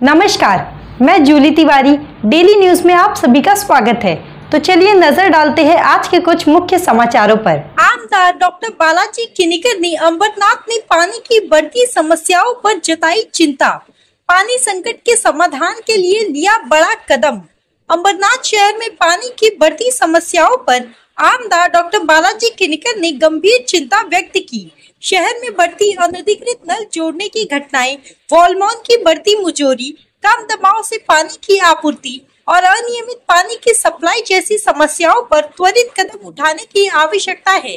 नमस्कार, मैं Jully Tiwari. Daily news में आप सभी का स्वागत है। तो चलिए नजर डालते हैं आज के कुछ मुख्य समाचारों पर। आमदार डॉक्टर बालाजी किनीकर ने अमरनाथ में पानी की बढ़ती समस्याओं पर जताई चिंता। पानी संकट के समाधान के लिए लिया बड़ा कदम। अमरनाथ शहर में पानी की बढ़ती समस्याओं पर आमदार डॉक्टर बालाजी किनीकर ने गंभीर चिंता व्यक्त की। शहर में बढ़ती अनधिकृत नल जोड़ने की घटनाएं, वॉलमॉन की बढ़ती मुजोरी, कम दबाव से पानी की आपूर्ति और अनियमित पानी की सप्लाई जैसी समस्याओं पर त्वरित कदम उठाने की आवश्यकता है।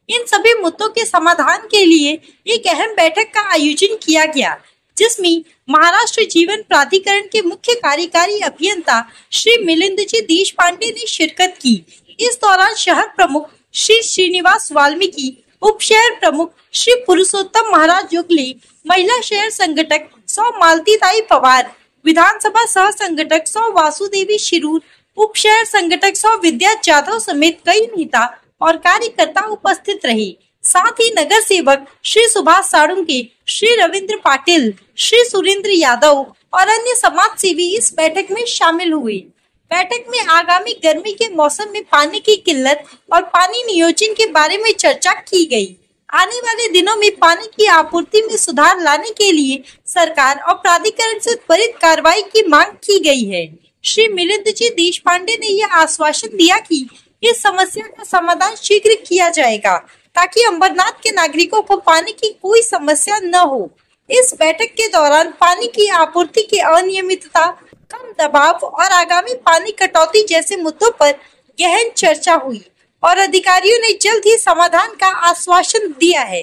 इन सभी मुद्दों के समाधान के लिए एक अहम बैठक का आयोजन किया गया, जिसमें महाराष्ट्र जीवन प्राधिकरण के मुख्य कार्यकारी अभियंता श्री मिलिंद जी देशपांडे ने शिरकत की। इस दौरान शहर प्रमुख श्री श्रीनिवास वाल्मीकि, उप शहर प्रमुख श्री पुरुषोत्तम महाराज युगले, महिला शहर संगठक सौ मालतीताई पवार, विधानसभा सह संगठक सौ वासुदेवी शिरूर, उप शहर संगठक सौ विद्या जाधव समेत कई नेता और कार्यकर्ता उपस्थित रहे। साथ ही नगर सेवक श्री सुभाष साळुंके, श्री रविंद्र पाटिल, श्री सुरेंद्र यादव और अन्य समाज सेवी इस बैठक में शामिल हुए। बैठक में आगामी गर्मी के मौसम में पानी की किल्लत और पानी नियोजन के बारे में चर्चा की गई। आने वाले दिनों में पानी की आपूर्ति में सुधार लाने के लिए सरकार और प्राधिकरण से त्वरित कार्रवाई की मांग की गई है। श्री मिलिंद जी देशपांडे ने यह आश्वासन दिया कि इस समस्या का समाधान शीघ्र किया जाएगा, ताकि अमरनाथ के नागरिकों को पानी की कोई समस्या न हो। इस बैठक के दौरान पानी की आपूर्ति की अनियमितता, कम दबाव और आगामी पानी कटौती जैसे मुद्दों पर गहन चर्चा हुई और अधिकारियों ने जल्द ही समाधान का आश्वासन दिया है।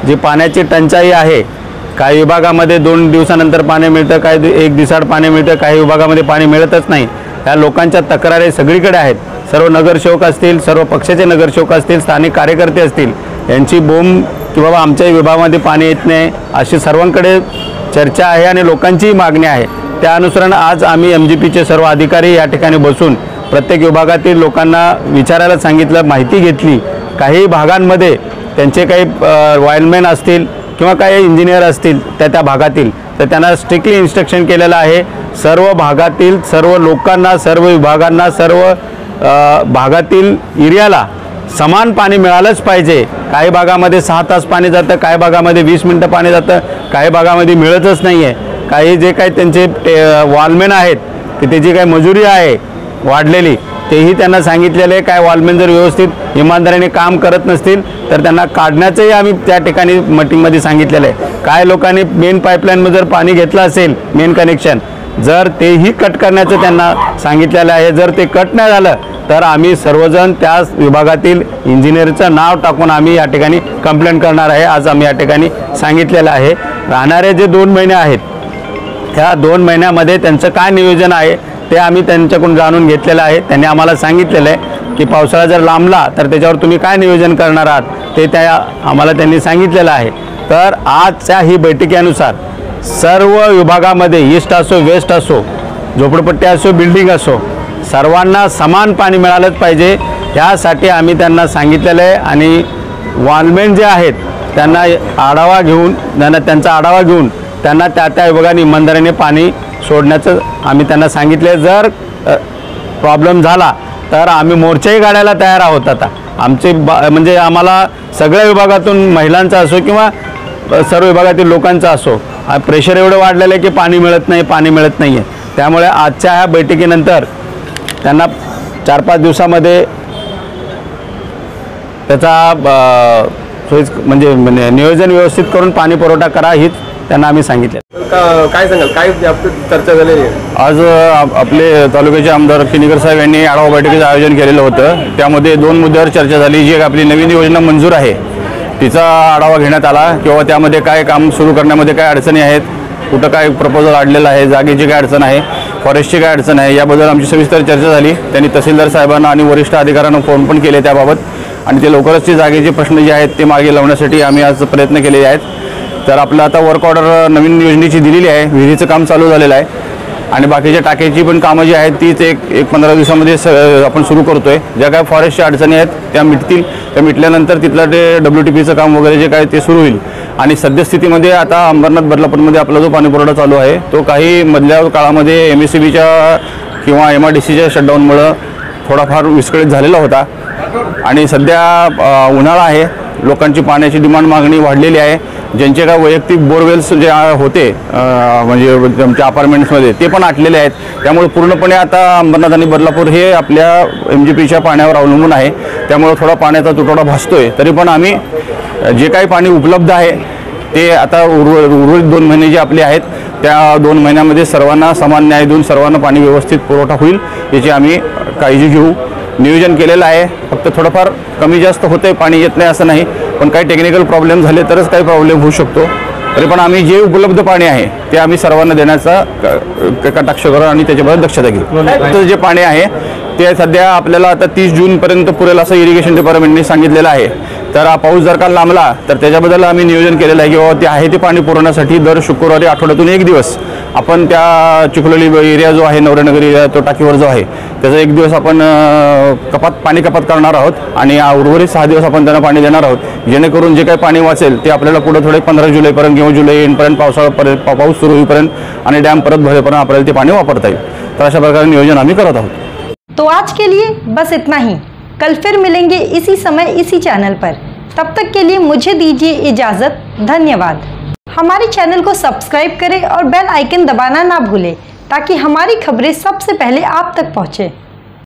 जी पाण्याची टंचाई आहे, काही विभागामध्ये 2 दिवसानंतर पाणी मिळतं, काही 1 दिवसाआड पाणी मिळतं, काही विभागामध्ये पाणी मिळतच नाही। या लोकांच्या तक्रारी सगळीकडे आहेत। सर्व नगरसेवक असतील, सर्व पक्षाचे नगरसेवक असतील, स्थानिक कार्यकर्ते असतील, यांची बोंब की बाबा आमच्या विभागामध्ये पाणी येत नाही अशी सर्वांकडे चर्चा आहे आणि लोकांची मागणी आहे। त्या अनुसार आज आम्ही एमजीपीचे सर्व अधिकारी या ठिकाणी बसून प्रत्येक विभागातील लोकांना विचारायला सांगितलं, माहिती घेतली। काही भागांमध्ये त्यांचे काही वायरमॅन असतील किंवा काही इंजिनियर असतील त्या भागातील, तर त्यांना स्ट्रिक्टली इन्स्ट्रक्शन केलेलं आहे। सर्व भागातील सर्व लोकांना, सर्व विभागांना, सर्व भागातील एरियाला समान पाणी मिळालंच पाहिजे। काही भागामध्ये 6 तास पाणी जातं, काही भागामध्ये 20 मिनिटं पाणी जातं, काही भागामध्ये मिळतच नाही आहे। काही जे काही त्यांचे वॉलमॅन आहेत की त्याची काही मजुरी आहे वाढलेली, तेही त्यांना सांगितलेले आहे। काय वॉलमॅन जर व्यवस्थित इमानदारीने काम करत नसतील तर त्यांना काढण्याचंही आम्ही त्या ठिकाणी मीटिंगमध्ये सांगितलेलं आहे। काय लोकांनी मेन पाईपलाईनमध्ये जर पाणी घेतलं असेल, मेन कनेक्शन जर तेही कट करण्याचं त्यांना सांगितलेलं आहे। जर ते कट नाही झालं तर आम्ही सर्वजण त्या विभागातील इंजिनियरचं नाव टाकून आम्ही या ठिकाणी कंप्लेंट करणार आहे। आज आम्ही या ठिकाणी सांगितलेलं आहे। राहणारे जे 2 महिने आहेत, त्या 2 महिन्यामध्ये त्यांचं काय नियोजन आहे ते आम्ही त्यांच्याकडून जाणून घेतलेलं आहे। त्यांनी आम्हाला सांगितलेलं आहे की पावसाळा जर लांबला तर त्याच्यावर तुम्ही काय नियोजन करणार आहात ते आम्हाला त्यांनी सांगितलेलं आहे। तर आजच्या ही बैठकीनुसार सर्व विभागामध्ये ईस्ट असो, वेस्ट असो, झोपडपट्टी असो, बिल्डिंग असो, सर्वांना समान पाणी मिळालंच पाहिजे, यासाठी आम्ही त्यांना सांगितलेलं आहे। आणि वॉलमॅन जे आहेत त्यांना आढावा घेऊन त्यांचा आढावा घेऊन त्यांना त्या विभागाने इमानदारीने पाणी सोडण्याचं आम्ही त्यांना सांगितले। जर प्रॉब्लेम झाला तर आम्ही मोर्चाही काढायला तयार आहोत। आता आमचे म्हणजे आम्हाला सगळ्या विभागातून महिलांचा असो किंवा सर्व विभागातील लोकांचा असो, प्रेशर एवढं वाढलेलं आहे की पाणी मिळत नाही, पाणी मिळत नाही आहे। त्यामुळे आजच्या ह्या बैठकीनंतर त्यांना 4-5 दिवसामध्ये त्याचा म्हणजे नियोजन व्यवस्थित करून पाणी पुरवठा करा, हीच त्यांना आम्ही सांगितले। काय सांगाल, काय चर्चा झालेली आहे? आज आपले तालुक्याचे आमदार किनीकर साहेब यांनी आढावा बैठकीचं आयोजन केलेलं होतं। त्यामध्ये 2 मुद्द्यावर चर्चा झाली। जी आपली नवीन योजना मंजूर आहे तिचा आढावा घेण्यात आला, किंवा त्यामध्ये काय काम सुरू करण्यामध्ये काय अडचणी आहेत, कुठं काय प्रपोजल आणलेलं आहे, जागेची काय अडचण आहे, फॉरेस्टची काय अडचण आहे, याबद्दल आमची सविस्तर चर्चा झाली। त्यांनी तहसीलदार साहेबांना आणि वरिष्ठ अधिकाऱ्यांना फोन पण केले त्याबाबत, आणि ते लवकरच ते जागेचे प्रश्न जे आहेत ते मागे लावण्यासाठी आम्ही आज प्रयत्न केलेले आहेत। तर आपलं आता वर्क ऑर्डर नवीन योजनेची दिलेली आहे, विहिरीचं काम चालू झालेलं आहे आणि बाकीच्या टाक्याची पण कामं जी आहेत तीच एक 15 दिवसामध्ये आपण सुरू करतोय। ज्या काय फॉरेस्टच्या अडचणी आहेत त्या मिटतील, त्या मिटल्यानंतर तिथलं ते WTPचं काम वगैरे जे काय ते सुरू होईल। आणि सद्यस्थितीमध्ये आता अंबरनाथ बदलापूरमध्ये आपला जो पाणीपुरवठा चालू आहे तो काही मधल्या काळामध्ये MSEBच्या किंवा MRDCच्या शटडाऊनमुळं थोडाफार विस्कळीत झालेला होता आणि सध्या उन्हाळा आहे, लोकांची पाण्याची डिमांड मागणी वाढलेली आहे. ज्यांचे काय वैयक्तिक बोरवेल्स जे होते म्हणजे आमच्या अपार्टमेंट्समध्ये ते पण आटलेले आहेत. त्यामुळे पूर्णपणे आता अंबरनाथ आणि बदलापूर हे आपल्या MGPच्या पाण्यावर अवलंबून आहे. त्यामुळे थोडा पाण्याचा तुटवडा भासतोय. तरी पण आम्ही जे काही पाणी उपलब्ध आहे ते आता उर्वरित 2 महिने जे आपले आहेत त्या 2 महिन्यामध्ये सर्वांना समान न्याय देऊन सर्वांना पाणी व्यवस्थित पुरवठा होईल याची आम्ही काळजी घेऊ. नियोजन केलेलं आहे. फक्त थोडंफार कमी जास्त होते, पाणी येत नाही असं नाही, पण काही टेक्निकल प्रॉब्लेम झाले तरच काही प्रॉब्लेम होऊ शकतो. तरी पण आम्ही जे उपलब्ध पाणी आहे ते आम्ही सर्वांना देण्याचा कटाक्ष करू आणि त्याच्याबद्दल दक्षता घेऊ. जे पाणी आहे ते सध्या आपल्याला आता 30 जूनपर्यंत पुरेल असं इरिगेशन डिपार्टमेंटने सांगितलेलं आहे. तर पाऊस जर का लांबला तर त्याच्याबद्दल आम्ही नियोजन केलेलं आहे की बाबा ते आहे ते पाणी पुरवण्यासाठी दर शुक्रवारी आठवड्यातून 1 दिवस आपण त्या चिखलोली एरिया जो आहे, नवरेनगर एरिया, तो टाकीवर जो आहे त्याचा 1 दिवस आपण पाणी कपात करणार आहोत आणि उर्वरित 6 दिवस आपण त्यांना पाणी देणार आहोत. जेणेकरून जे काही पाणी वाचेल ते आपल्याला पुढे थोडे 15 जुलैपर्यंत किंवा जुलै एंडपर्यंत पाऊस सुरू होईपर्यंत आणि डॅम परत भरेपर्यंत आपल्याला ते पाणी वापरता येईल. तर अशा प्रकारे नियोजन आम्ही करत आहोत. तो आज के लिए बस इतना ही. कल फिर मिलेंगे इसी समय इसी चैनल पर. तब तक के लिए मुझे दीजिए इजाज़त. धन्यवाद. हमारे चैनल को सब्सक्राइब करें और बेल आइकन दबाना ना भूलें ताकि हमारी खबरें सबसे पहले आप तक पहुँचे.